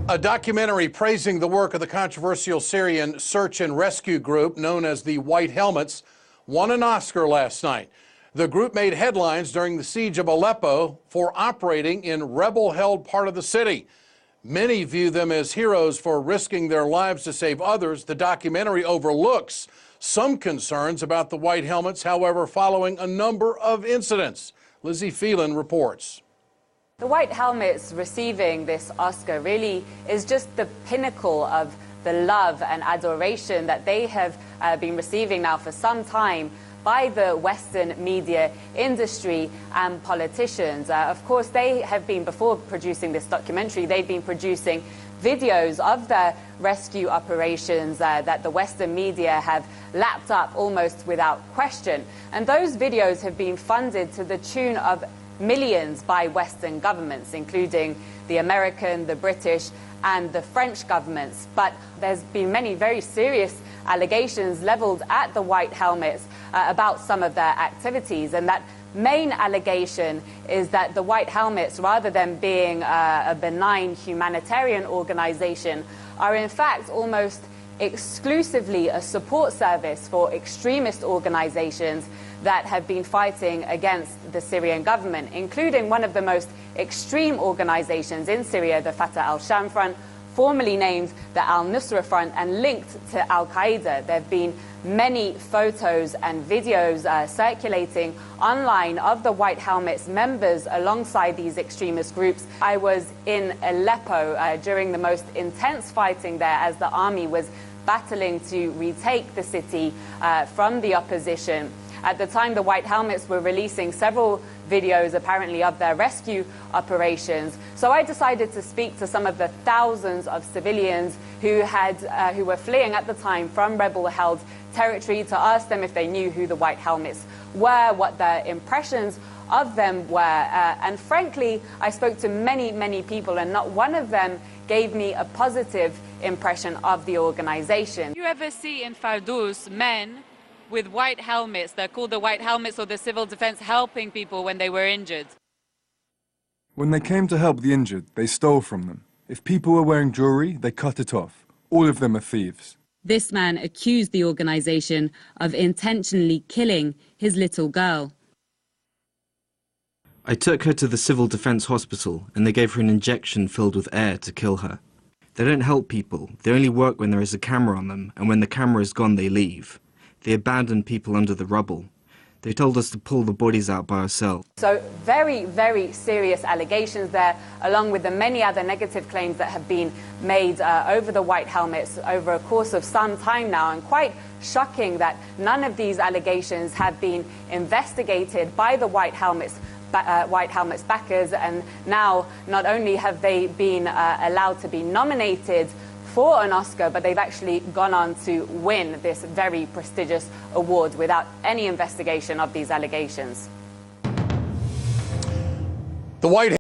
A documentary praising the work of the controversial Syrian search and rescue group known as the White Helmets won an Oscar last night. The group made headlines during the siege of Aleppo for operating in rebel-held part of the city. Many view them as heroes for risking their lives to save others. The documentary overlooks some concerns about the White Helmets, however, following a number of incidents. Lizzie Phelan reports. The White Helmets receiving this Oscar really is just the pinnacle of the love and adoration that they have been receiving now for some time by the Western media industry and politicians. Of course, they have been, before producing this documentary, they've been producing videos of the rescue operations that the Western media have lapped up almost without question. And those videos have been funded to the tune of millions by Western governments, including the American, the British, and the French governments. But there's been many very serious allegations leveled at the White Helmets about some of their activities. And that main allegation is that the White Helmets, rather than being a benign humanitarian organization, are in fact almost exclusively a support service for extremist organizations that have been fighting against the Syrian government, including one of the most extreme organizations in Syria, the Fatah al-Sham Front, formerly named the al-Nusra Front and linked to al-Qaeda. There have been many photos and videos circulating online of the White Helmets members alongside these extremist groups. I was in Aleppo during the most intense fighting there as the army was battling to retake the city from the opposition. At the time, the White Helmets were releasing several videos, apparently, of their rescue operations. So I decided to speak to some of the thousands of civilians who were fleeing at the time from rebel-held territory, to ask them if they knew who the White Helmets were, what their impressions of them were. And frankly, I spoke to many, many people, and not one of them gave me a positive impression of the organization. You ever see in Fardous men with white helmets? They're called the White Helmets, or the civil defense, helping people when they were injured. When they came to help the injured, they stole from them. If people were wearing jewelry, they cut it off. All of them are thieves. This man accused the organization of intentionally killing his little girl. I took her to the civil defense hospital and they gave her an injection filled with air to kill her. They don't help people. They only work when there is a camera on them, and when the camera is gone, they leave. They abandon people under the rubble. They told us to pull the bodies out by ourselves. So very, very serious allegations there, along with the many other negative claims that have been made over the White Helmets over a course of some time now, and quite shocking that none of these allegations have been investigated by the White Helmets backers, and now not only have they been allowed to be nominated for an Oscar, but they've actually gone on to win this very prestigious award without any investigation of these allegations. The White